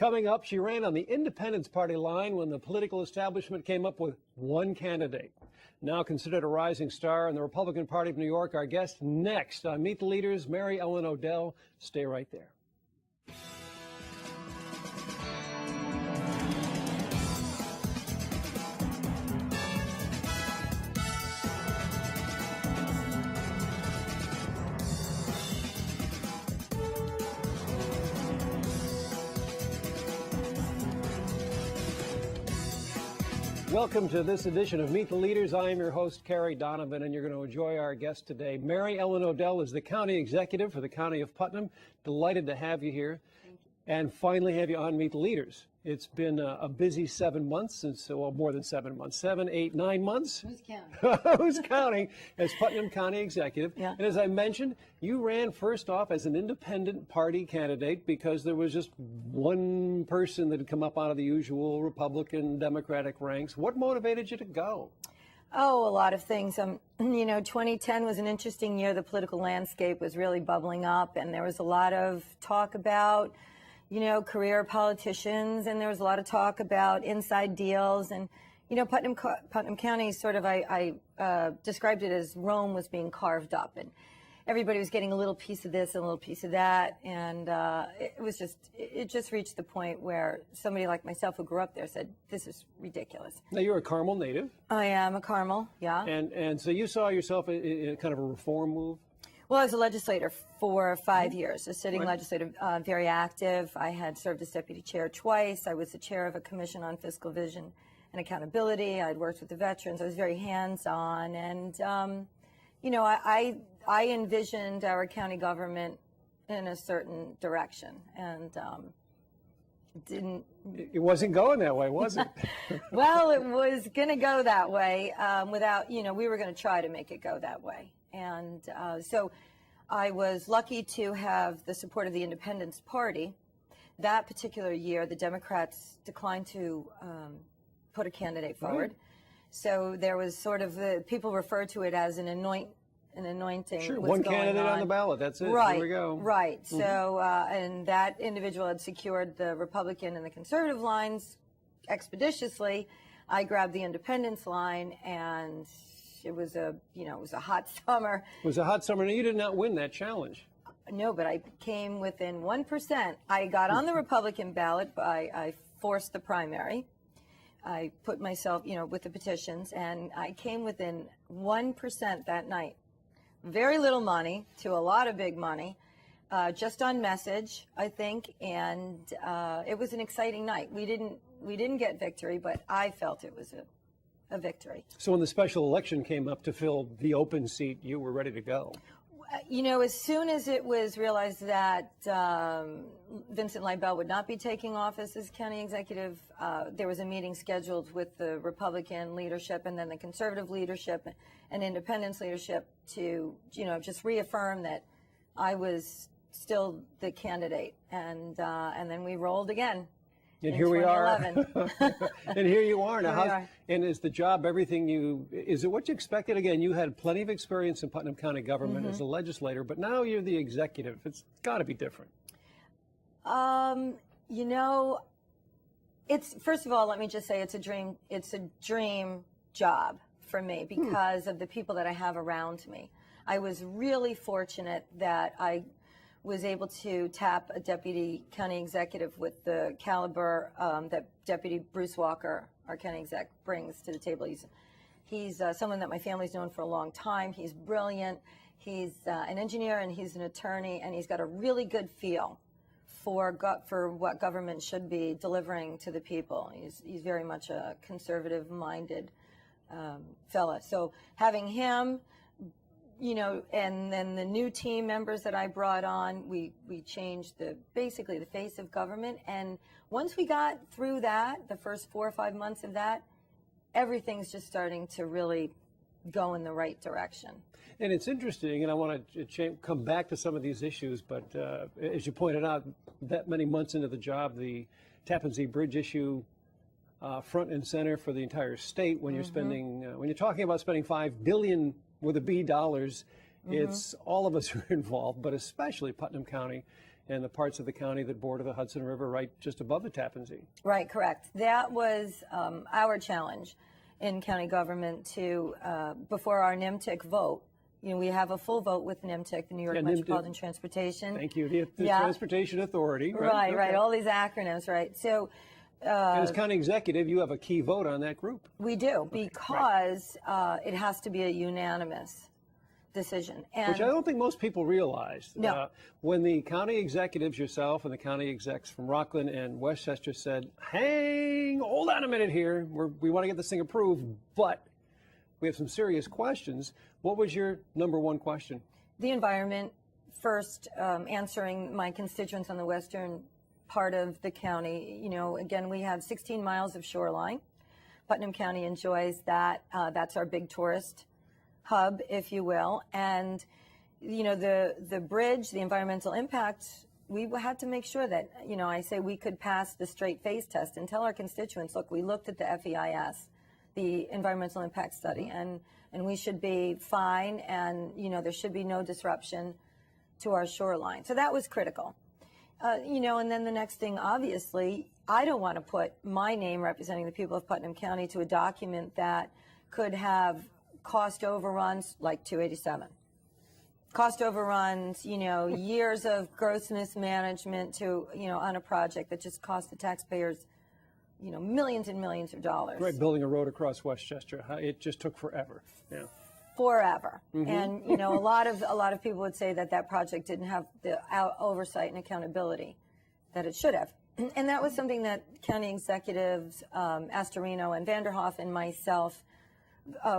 Coming up, she ran on the Independence Party line when the political establishment came up with one candidate. Now considered a rising star in the Republican Party of New York, our guest next on Meet the Leaders, MaryEllen Odell. Stay right there. Welcome to this edition of Meet the Leaders. I am your host, Carrie Donovan, and you're going to enjoy our guest today. MaryEllen Odell is the county executive for the county of Putnam. Delighted to have you here. Thank you. And finally have you on Meet the Leaders. It's been a busy 7 months since, well, more than 7 months, 7, 8, 9 months. Who's counting? Who's counting as Putnam County Executive. Yeah. And as I mentioned, you ran first off as an independent party candidate because there was just one person that had come up out of the usual Republican Democratic ranks. What motivated you to go? Oh, a lot of things. 2010 was an interesting year. The political landscape was really bubbling up, and there was a lot of talk about career politicians, and there was a lot of talk about inside deals. And, Putnam County sort of, I described it as Rome was being carved up, and everybody was getting a little piece of this and a little piece of that. And it just reached the point where somebody like myself who grew up there said, this is ridiculous. Now, you're a Carmel native. I am a Carmel, yeah. And so you saw yourself in kind of a reform move? Well, I was a legislator for 5 years, a sitting legislator, very active. I had served as deputy chair twice. I was the chair of a commission on fiscal vision and accountability. I'd worked with the veterans. I was very hands-on. And, I envisioned our county government in a certain direction. And It wasn't going that way, was it? Well, it was going to go that way we were going to try to make it go that way. And so I was lucky to have the support of the Independence Party. That particular year, the Democrats declined to put a candidate forward. Right. So there was sort of people refer to it as an anointing. Sure, one candidate on the ballot. That's it. Right. Here we go. Right. Mm-hmm. So, and that individual had secured the Republican and the conservative lines expeditiously. I grabbed the Independence line, and it was a hot summer. It was a hot summer. Now, you did not win that challenge. No, but I came within 1%. I got on the Republican ballot. I forced the primary. I put myself, with the petitions, and I came within 1% that night. Very little money to a lot of big money, just on message, I think, and it was an exciting night. We didn't get victory, but I felt it was a victory. So when the special election came up to fill the open seat, you were ready to go. As soon as it was realized that Vincent Leibel would not be taking office as county executive, there was a meeting scheduled with the Republican leadership and then the conservative leadership and independence leadership to, just reaffirm that I was still the candidate. And then we rolled again. And here we are. And here you are. Now, and is the job is it what you expected? Again, you had plenty of experience in Putnam County government as a legislator, but now you're the executive. It's got to be different. It's, first of all, let me just say it's a dream job for me because of the people that I have around me. I was really fortunate that I was able to tap a deputy county executive with the caliber that Deputy Bruce Walker, our county exec, brings to the table. He's someone that my family's known for a long time. He's brilliant. He's an engineer and he's an attorney, and he's got a really good feel for what government should be delivering to the people. He's very much a conservative-minded fella. So having him, and then the new team members that I brought on, we changed basically the face of government. And once we got through that, the first 4 or 5 months of that, everything's just starting to really go in the right direction. And it's interesting, and I want to come back to some of these issues, but as you pointed out, that many months into the job, the Tappan Zee Bridge issue front and center for the entire state when you're spending, when you're talking about spending $5 billion with a B dollars, it's all of us who are involved, but especially Putnam County. and the parts of the county that border the Hudson River right just above the Tappan Zee. Right, correct. That was our challenge in county government to, before our NIMTIC vote, we have a full vote with NIMTIC, the New York Metropolitan Transportation. Thank you, the Transportation Authority. Right, right, all these acronyms, right. So, and as county executive, you have a key vote on that group. We do, because it has to be a unanimous decision. And which I don't think most people realize. No. When the county executives, yourself and the county execs from Rockland and Westchester said, hold on a minute here, we want to get this thing approved, but we have some serious questions. What was your number one question? The environment. First, answering my constituents on the western part of the county. Again, we have 16 miles of shoreline. Putnam County enjoys that. That's our big tourist hub, if you will. And, the bridge, the environmental impact, we had to make sure that, I say we could pass the straight face test and tell our constituents, look, we looked at the FEIS, the environmental impact study, and we should be fine, and, there should be no disruption to our shoreline. So that was critical. And then the next thing, obviously, I don't want to put my name representing the people of Putnam County to a document that could have cost overruns like 287. Cost overruns, years of gross mismanagement to, on a project that just cost the taxpayers, millions and millions of dollars. Right, building a road across Westchester, it just took forever. Yeah. Forever. And a lot of people would say that project didn't have the oversight and accountability that it should have. And that was something that county executives Astorino and Vanderhoff and myself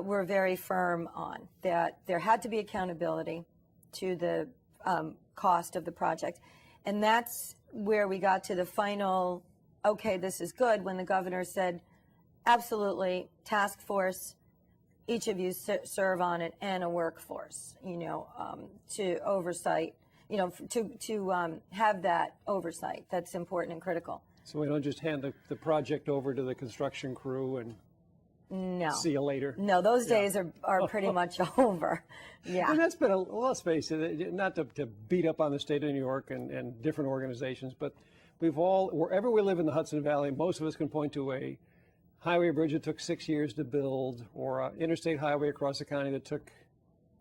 were very firm on, that there had to be accountability to the cost of the project. And that's where we got to the final, okay, this is good, when the governor said, absolutely, task force, each of you serve on it, and a workforce, to oversight, to have that oversight. That's important and critical. So we don't just hand the project over to the construction crew and see you later. No, those days are pretty much over. Yeah. And that's been let's face it, not to beat up on the state of New York and different organizations, but we've all, wherever we live in the Hudson Valley, most of us can point to a highway bridge that took 6 years to build, or an interstate highway across the county that took,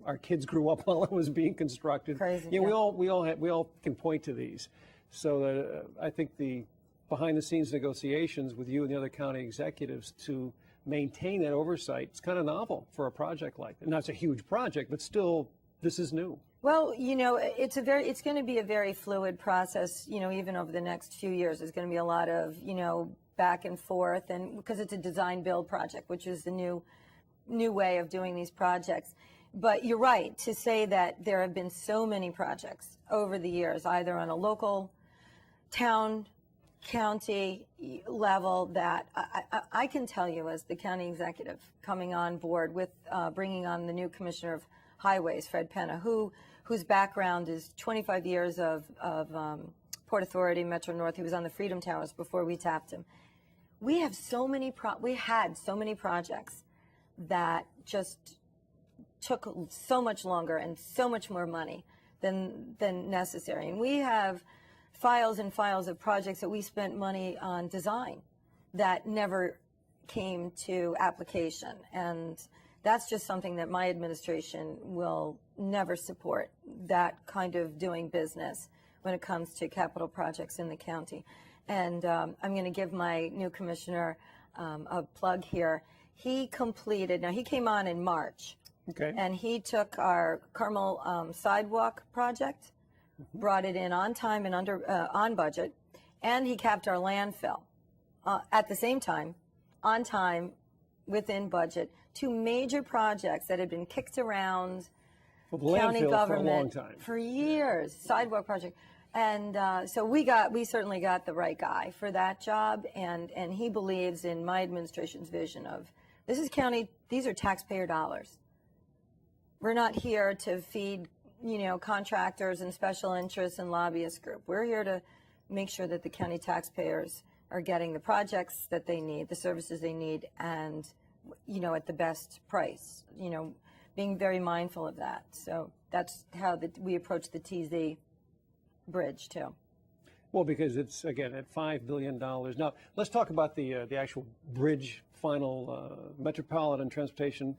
our kids grew up while it was being constructed. Crazy. Yeah, we all can point to these. So I think the behind the scenes negotiations with you and the other county executives to maintain that oversight, it's kind of novel for a project like that. Now, it's a huge project, but still, this is new. Well, it's going to be a very fluid process, even over the next few years. There's going to be a lot of, back and forth, and because it's a design build project, which is the new way of doing these projects. But you're right to say that there have been so many projects over the years, either on a local, town, county level, that I can tell you, as the county executive coming on board with bringing on the new commissioner of highways, Fred Penna, whose background is 25 years of Port Authority, Metro North. He was on the Freedom Towers before we tapped him. We had so many projects that just took so much longer and so much more money than necessary. And we have files and files of projects that we spent money on design that never came to application. And that's just something that my administration will never support, that kind of doing business when it comes to capital projects in the county. And I'm going to give my new commissioner a plug here. He completed, now he came on in March, okay, and he took our Carmel sidewalk project, brought it in on time and on budget, and he capped our landfill at the same time, on time, within budget. Two major projects that had been kicked around county government for a long time, for years, sidewalk project. And so we certainly got the right guy for that job, and he believes in my administration's vision of, this is county, these are taxpayer dollars. We're not here to feed, contractors and special interests and lobbyist group. We're here to make sure that the county taxpayers are getting the projects that they need, the services they need, and, at the best price, being very mindful of that. So that's how we approach the TZ bridge too. Well, because it's, again, at $5 billion. Now, let's talk about the actual bridge final. Metropolitan Transportation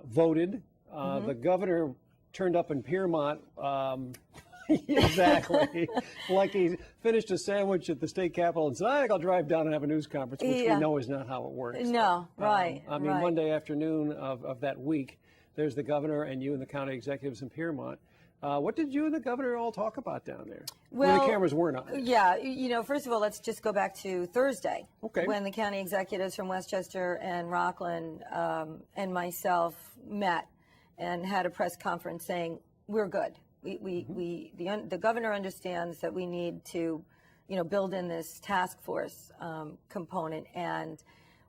voted. The governor turned up in Piermont. Exactly. Like he finished a sandwich at the state capitol and said, I think I'll drive down and have a news conference, which we know is not how it works. No, right. I mean, Monday afternoon of that week, there's the governor and you and the county executives in Piermont. What did you and the governor all talk about down there? Well, when the cameras weren't on. Yeah, first of all, let's just go back to Thursday. Okay. When the county executives from Westchester and Rockland and myself met and had a press conference saying, we're good. The governor understands that we need to, build in this task force component. And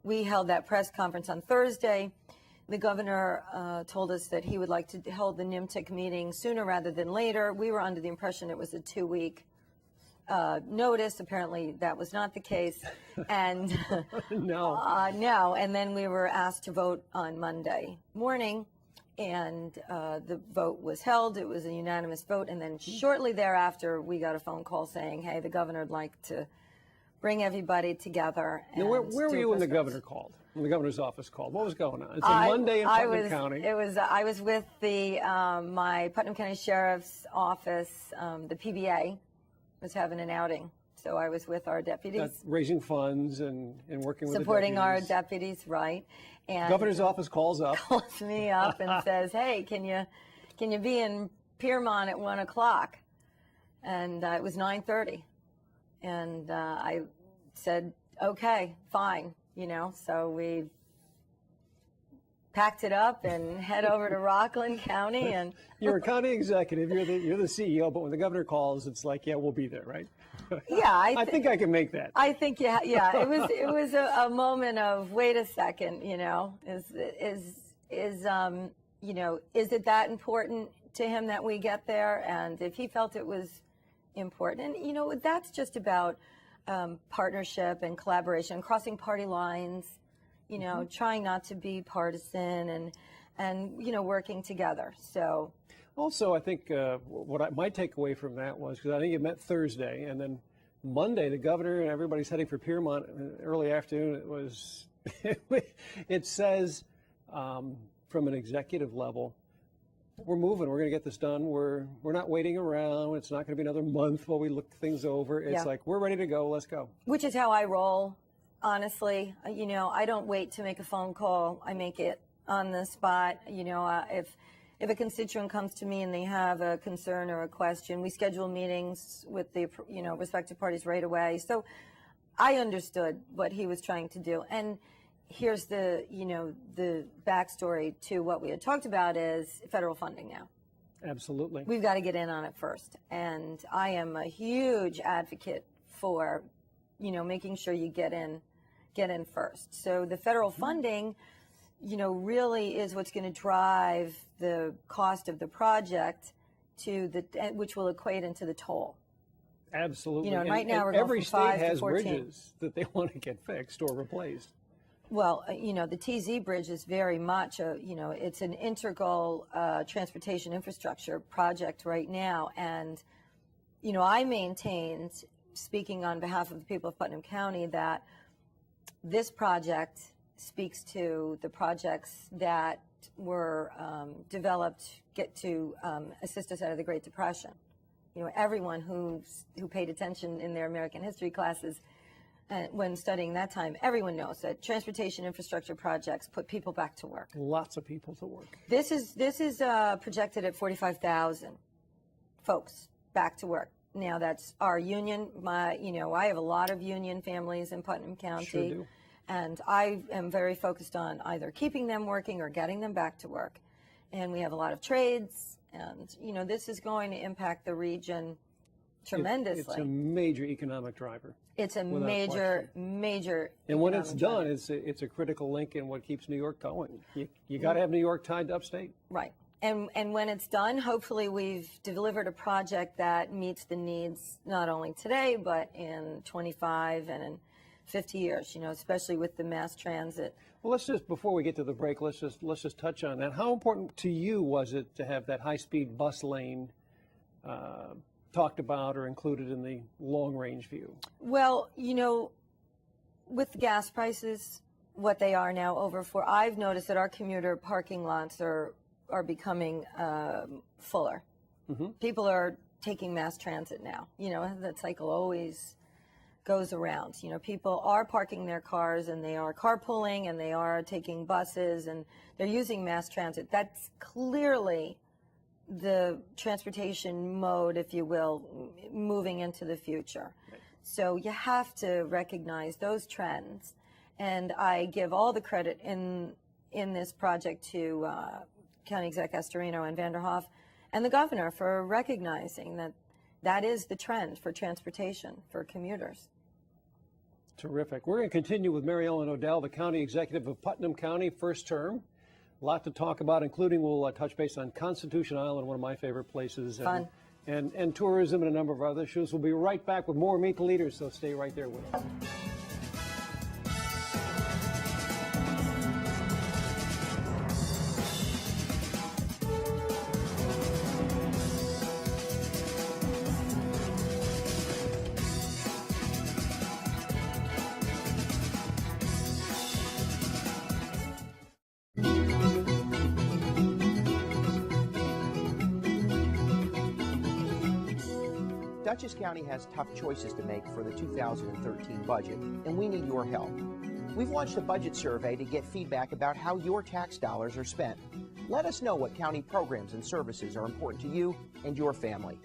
we held that press conference on Thursday. The governor told us that he would like to hold the NIMTIC meeting sooner rather than later. We were under the impression it was a 2-week notice. Apparently, that was not the case. And no. No. And then we were asked to vote on Monday morning, and the vote was held. It was a unanimous vote. And then shortly thereafter, we got a phone call saying, "Hey, the governor would like to bring everybody together." Now, where were you when the governor called? When the governor's office called, what was going on? It's a Monday in Putnam County. I was with my Putnam County Sheriff's Office. The PBA was having an outing, so I was with our deputies, raising funds and working with supporting the our deputies, right? And governor's office calls me up and says, "Hey, can you be in Piermont at 1 o'clock?" And it was 9:30, and I said, "Okay, fine." So we packed it up and head over to Rockland County. And you're a county executive, you're the CEO, but when the governor calls, it's like, yeah, we'll be there, right? Yeah, I think I can make that. I think yeah. It was a moment of, wait a second, is it that important to him that we get there? And if he felt it was important, and that's just about partnership and collaboration, crossing party lines, trying not to be partisan and working together. So also, I think my takeaway from that was, because I think it met Thursday, and then Monday the governor and everybody's heading for Piermont in the early afternoon. It was it says from an executive level, we're moving. We're going to get this done. We're not waiting around. It's not going to be another month while we look things over. It's like, we're ready to go. Let's go. Which is how I roll, honestly. I don't wait to make a phone call. I make it on the spot. If a constituent comes to me and they have a concern or a question, we schedule meetings with the respective parties right away. So I understood what he was trying to do. And here's the backstory to what we had talked about is federal funding now. Absolutely. We've got to get in on it first. And I am a huge advocate for, making sure you get in first. So the federal funding, really is what's going to drive the cost of the project which will equate into the toll. Absolutely. Right now we're going every from 5 state has to 14. bridges that they want to get fixed or replaced. Well, the TZ Bridge is very much it's an integral transportation infrastructure project right now. And, I maintained, speaking on behalf of the people of Putnam County, that this project speaks to the projects that were developed to assist us out of the Great Depression. Everyone who paid attention in their American history classes when studying that time, everyone knows that transportation infrastructure projects put people back to work. Lots of people to work. This is projected at 45,000 folks back to work. Now that's our union. I have a lot of union families in Putnam County. Sure do. And I am very focused on either keeping them working or getting them back to work. And we have a lot of trades, and this is going to impact the region tremendously. It's a major economic driver. It's a major. And when it's done, it's a critical link in what keeps New York going. You got to have New York tied to upstate. Right. And when it's done, hopefully we've delivered a project that meets the needs not only today, but in 25 and in 50 years, especially with the mass transit. Well, let's just, before we get to the break, let's just touch on that. How important to you was it to have that high-speed bus lane talked about or included in the long-range view? Well, with gas prices, what they are now I've noticed that our commuter parking lots are becoming fuller. Mm-hmm. People are taking mass transit now. That cycle always goes around. People are parking their cars and they are carpooling and they are taking buses and they're using mass transit. That's clearly the transportation mode, if you will, moving into the future. Right. So you have to recognize those trends. And I give all the credit in this project to County Exec Astorino and Vanderhoff and the governor for recognizing that is the trend for transportation for commuters. Terrific. We're going to continue with MaryEllen Odell, the County Executive of Putnam County, first term. A lot to talk about, including we'll touch base on Constitution Island, one of my favorite places. Fun. And tourism and a number of other issues. We'll be right back with more Meet the Leaders, so stay right there with us. Dutchess County has tough choices to make for the 2013 budget, and we need your help. We've launched a budget survey to get feedback about how your tax dollars are spent. Let us know what county programs and services are important to you and your family.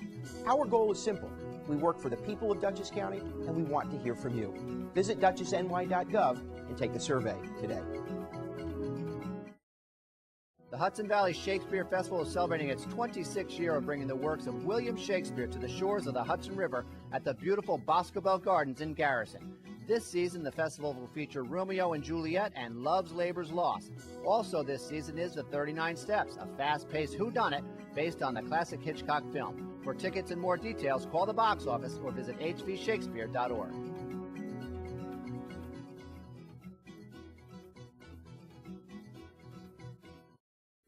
Our goal is simple. We work for the people of Dutchess County, and we want to hear from you. Visit dutchessny.gov and take the survey today. The Hudson Valley Shakespeare Festival is celebrating its 26th year of bringing the works of William Shakespeare to the shores of the Hudson River at the beautiful Boscobel Gardens in Garrison. This season, the festival will feature Romeo and Juliet and Love's Labor's Lost. Also this season is The 39 Steps, a fast-paced whodunit based on the classic Hitchcock film. For tickets and more details, call the box office or visit hvshakespeare.org.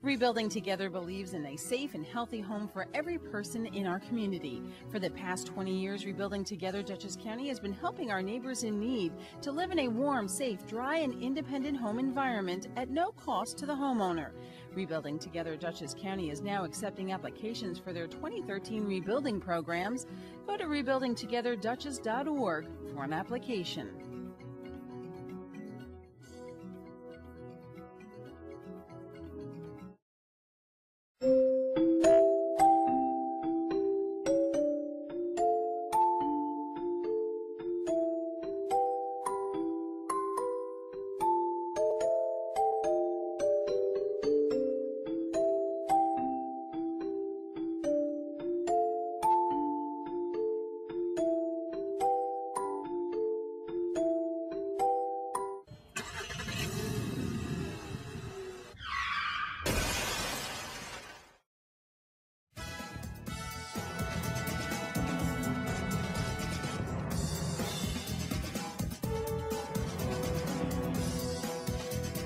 Rebuilding Together believes in a safe and healthy home for every person in our community. For the past 20 years, Rebuilding Together Dutchess County has been helping our neighbors in need to live in a warm, safe, dry, and independent home environment at no cost to the homeowner. Rebuilding Together Dutchess County is now accepting applications for their 2013 rebuilding programs. Go to rebuildingtogetherdutchess.org for an application.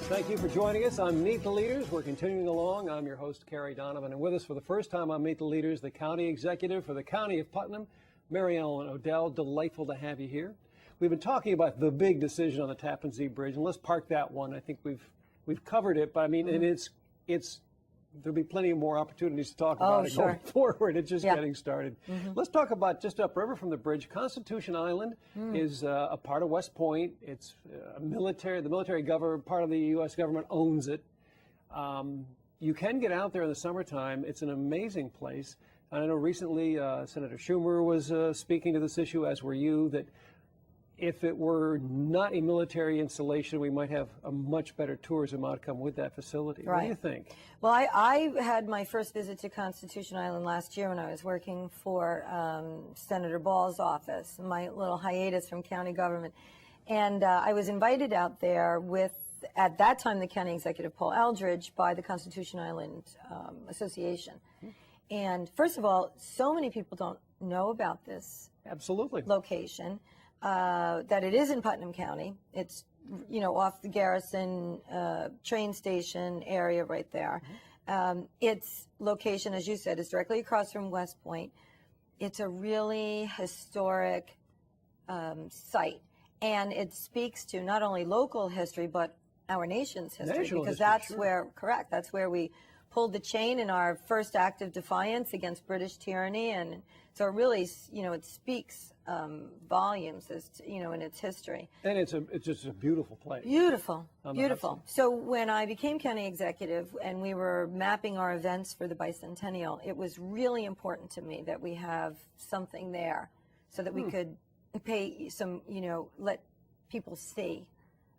Thank you for joining us on Meet the Leaders. We're continuing along. I'm your host, Carrie Donovan, and with us for the first time on Meet the Leaders, the County Executive for the County of Putnam, MaryEllen Odell. Delightful to have you here. We've been talking about the big decision on the Tappan Zee Bridge, and let's park that one. I think we've covered it, but I mean, and it's there'll be plenty of more opportunities to talk about it going forward. It's just getting started. Let's talk about just upriver from the bridge. Constitution Island is a part of West Point. It's the military government, part of the U.S. government owns it. You can get out there in the summertime. It's an amazing place. I know recently Senator Schumer was speaking to this issue, as were you, that if it were not a military installation, we might have a much better tourism outcome with that facility. Right. What do you think? Well, I had my first visit to Constitution Island last year when I was working for Senator Ball's office, my little hiatus from county government. And I was invited out there with, at that time, the county executive, Paul Eldridge, by the Constitution Island Association. And first of all, so many people don't know about this location. That it is in Putnam County. It's, off the Garrison train station area right there. Its location, as you said, is directly across from West Point. it's a really historic site, and it speaks to not only local history but our nation's history, National because history, that's sure. where, correct, that's where we pulled the chain in our first act of defiance against British tyranny, and so it really, it speaks volumes as to, in its history. And it's just a beautiful place. Beautiful, On the beautiful. Hudson. So when I became county executive and we were mapping our events for the bicentennial, it was really important to me that we have something there so that we could pay some, let people see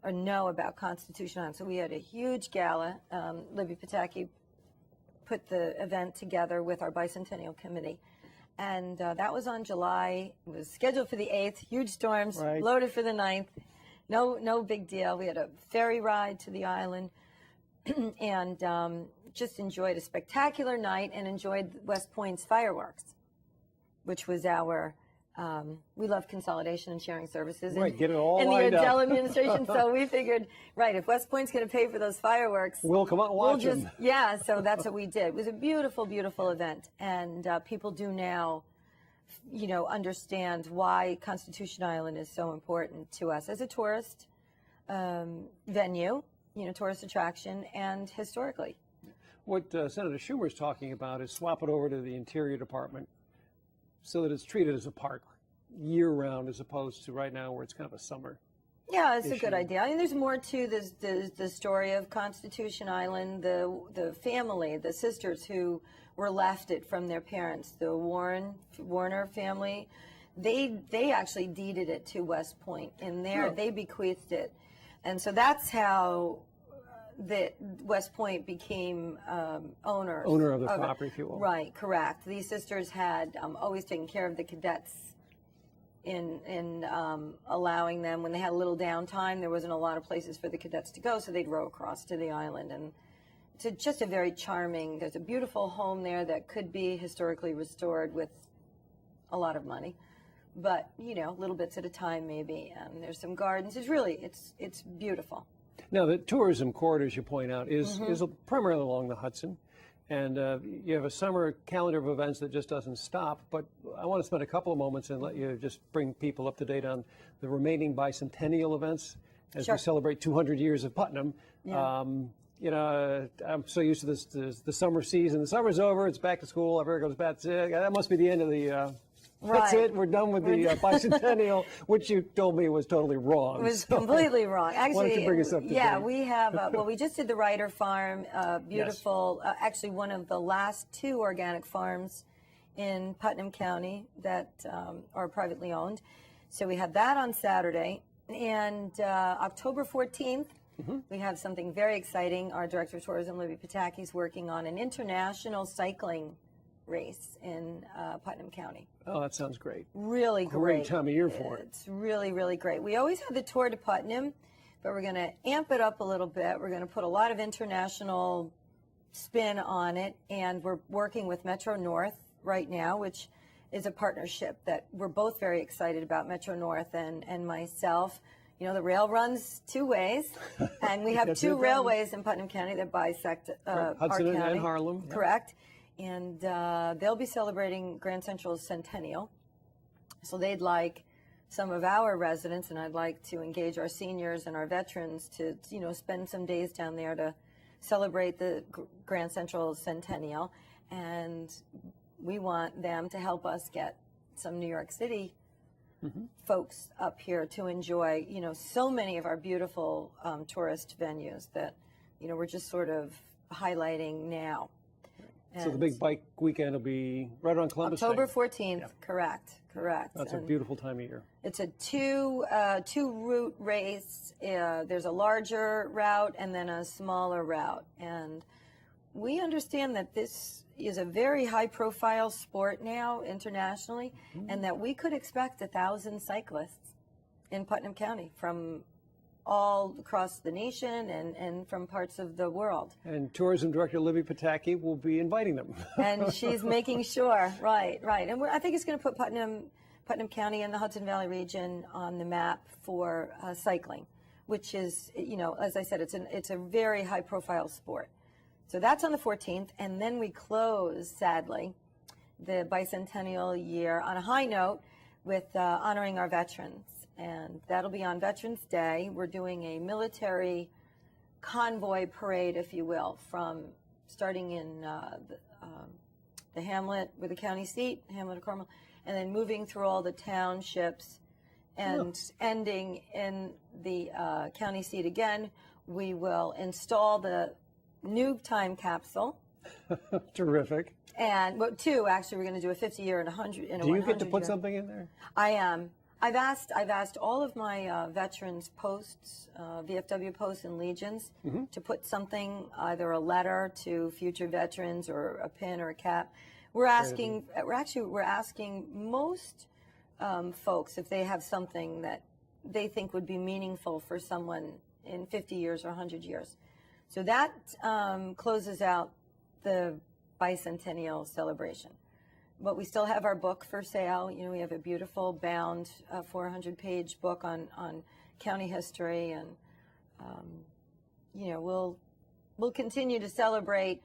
or know about Constitution Island. So we had a huge gala. Libby Pataki put the event together with our bicentennial committee. And that was on July. It was scheduled for the 8th. Huge storms, Right. loaded for the 9th. No big deal. We had a ferry ride to the island and just enjoyed a spectacular night and enjoyed West Point's fireworks, which was our, we love consolidation and sharing services Right, get it all in the lined up. Odell administration. So we figured, right, if West Point's going to pay for those fireworks, We'll come out and watch them. yeah, so that's what we did. It was a beautiful, beautiful event. And people do now, understand why Constitution Island is so important to us as a tourist venue, tourist attraction, and historically. What Senator Schumer's talking about is swap it over to the Interior Department so that it's treated as a park year-round as opposed to right now where it's kind of a summer. Yeah, it's a issue. good idea. I mean, there's more to this, the story of Constitution Island, the family, the sisters who were left it from their parents, the Warner family. They actually deeded it to West Point. They bequeathed it. And so that's how West Point became owner Owner of the property, if you will. Right, correct. These sisters had always taken care of the cadets in allowing them, when they had a little downtime, there wasn't a lot of places for the cadets to go, so they'd row across to the island. And it's just a very charming, there's a beautiful home there that could be historically restored with a lot of money, but little bits at a time maybe. And there's some gardens. It's beautiful. Now, the tourism corridor, as you point out, is primarily along the Hudson. And you have a summer calendar of events that just doesn't stop. But I want to spend a couple of moments and let you just bring people up to date on the remaining bicentennial events as we celebrate 200 years of Putnam. Yeah. I'm so used to this, the summer season. The summer's over. It's back to school. Everyone goes back. That must be the end of the. That's Right. it. We're done with the bicentennial, which you told me was totally wrong. It was completely wrong. Actually, why don't you bring us up to date? we have, we just did the Ryder Farm, beautiful, actually one of the last 2 organic farms in Putnam County that are privately owned. So we had that on Saturday. And October 14th, we have something very exciting. Our Director of Tourism, Libby Pataki, is working on an international cycling race in Putnam County. Oh, that sounds great. Really Great great. time of year for it. It's really, really great. We always had the Tour de Putnam, but we're going to amp it up a little bit. We're going to put a lot of international spin on it, and we're working with Metro North right now, which is a partnership that we're both very excited about, Metro North and myself. The rail runs 2 ways, and we have That's 2 no problem. railways in Putnam County that bisect our Hudson county. and Harlem. Yeah. Correct. And they'll be celebrating Grand Central's centennial. So they'd like some of our residents, and I'd like to engage our seniors and our veterans to, spend some days down there to celebrate the Grand Central centennial. And we want them to help us get some New York City folks up here to enjoy, so many of our beautiful tourist venues that, we're just sort of highlighting now. So the big bike weekend will be right around Columbus Day. October 14th, correct. That's a And beautiful time of year. it's a two route race. There's a larger route and then a smaller route. And we understand that this is a very high profile sport now internationally, and that we could expect 1,000 cyclists in Putnam County from all across the nation and from parts of the world. And Tourism Director Libby Pataki will be inviting them. And she's making sure, right. And I think it's going to put Putnam County and the Hudson Valley region on the map for cycling, which is, as I said, it's a very high profile sport. So that's on the 14th, and then we close, sadly, the bicentennial year on a high note with honoring our veterans. And that'll be on Veterans Day. We're doing a military convoy parade, if you will, from starting in the hamlet with the county seat, Hamlet of Carmel, and then moving through all the townships and ending in the county seat again. We will install the new time capsule. Terrific. And well, two, actually, we're going to do a 50-year and a 100 and a 100-year. Do you get to put something in there? I am. I've asked all of my veterans posts, VFW posts and Legions, to put something, either a letter to future veterans or a pin or a cap. We're asking most folks if they have something that they think would be meaningful for someone in 50 years or 100 years. So that closes out the bicentennial celebration. But we still have our book for sale. You know, we have a beautiful bound 400-page book on county history, and you know, we'll continue to celebrate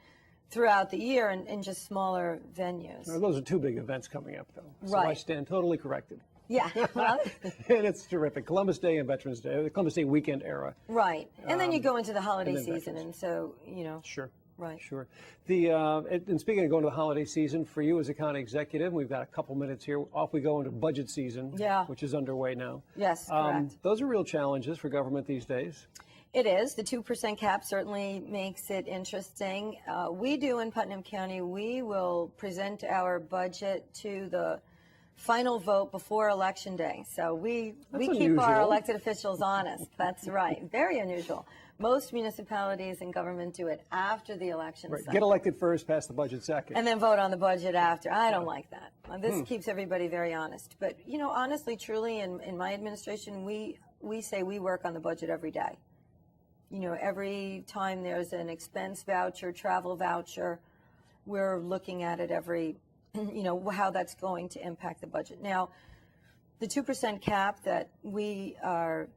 throughout the year in just smaller venues. Now, those are two big events coming up, though. So Right. I stand totally corrected. Yeah, well, And it's terrific. Columbus Day and Veterans Day, the Columbus Day weekend era. right. And then you go into the holiday and then season, veterans. and so, you know, Sure. right. Sure. And speaking of going to the holiday season, for you as a county executive, we've got a couple minutes here. Off we go into budget season, Yeah. which is underway now. Yes, correct. Those are real challenges for government these days. It is. The 2% cap certainly makes it interesting. We do in Putnam County, we will present our budget to the final vote before Election Day. So we keep our unusual. elected officials honest. That's right. Very unusual. Most municipalities and government do it after the election Right. cycle. Get elected first, pass the budget second. And then vote on the budget after. I don't like that. This keeps everybody very honest. But, you know, honestly, truly, in my administration, we say we work on the budget every day. You know, every time there's an expense voucher, travel voucher, we're looking at it every, you know, how that's going to impact the budget. Now, the 2% cap that we are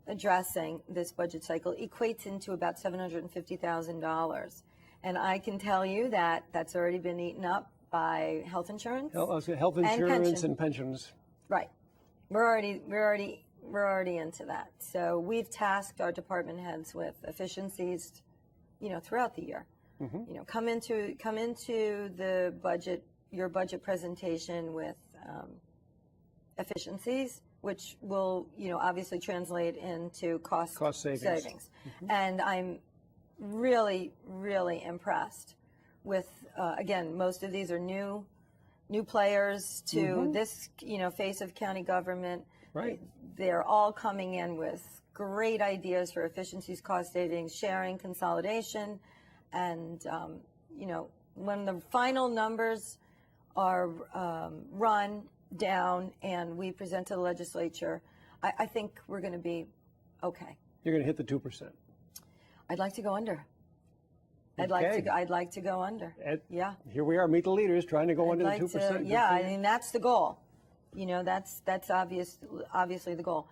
addressing this budget cycle equates into about $750,000. And I can tell you that that's already been eaten up by health insurance. Health and insurance pension. and pensions. Right. We're already into that. So we've tasked our department heads with efficiencies, you know, throughout the year. You know, come into the budget, your budget presentation with efficiencies, which will, you know, obviously translate into cost savings. And I'm really, really impressed with, again, most of these are new players to this, you know, face of county government. Right. They're all coming in with great ideas for efficiencies, cost savings, sharing, consolidation. And, you know, when the final numbers are run down and we present to the legislature, I think we're going to be okay. You're going to hit the 2%. I'd like to go under. I'd Okay. like to go under. Yeah. Here we are, meet the leaders, trying to go under the 2%. Yeah, I mean, that's the goal. You know, that's obviously the goal.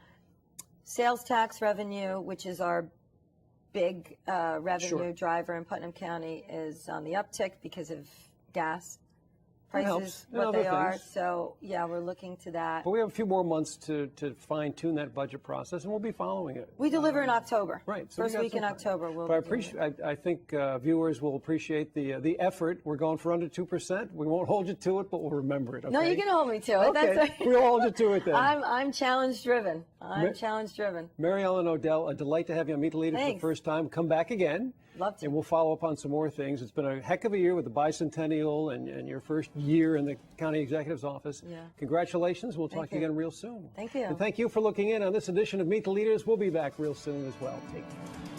Sales tax revenue, which is our big revenue driver in Putnam County, is on the uptick because of gas prices, helps. And what other they are. things. So, yeah, we're looking to that. But we have a few more months to fine-tune that budget process, and we'll be following it. We deliver in October. Right. So we First got week some in time. October. We'll But I be doing appreciate. I think viewers will appreciate the effort. We're going for under 2%. We won't hold you to it, but we'll remember it. Okay? No, you can hold me to it. Okay. That's We'll hold you to it then. I'm challenge driven. I'm challenge driven. MaryEllen Odell, a delight to have you on Meet the Leaders for the Thanks. first time. Come back again. Love to. And we'll follow up on some more things. It's been a heck of a year with the bicentennial and your first year in the county executive's office. Yeah. Congratulations. We'll talk to you you. again real soon. Thank you. And thank you for looking in on this edition of Meet the Leaders. We'll be back real soon as well. Take care.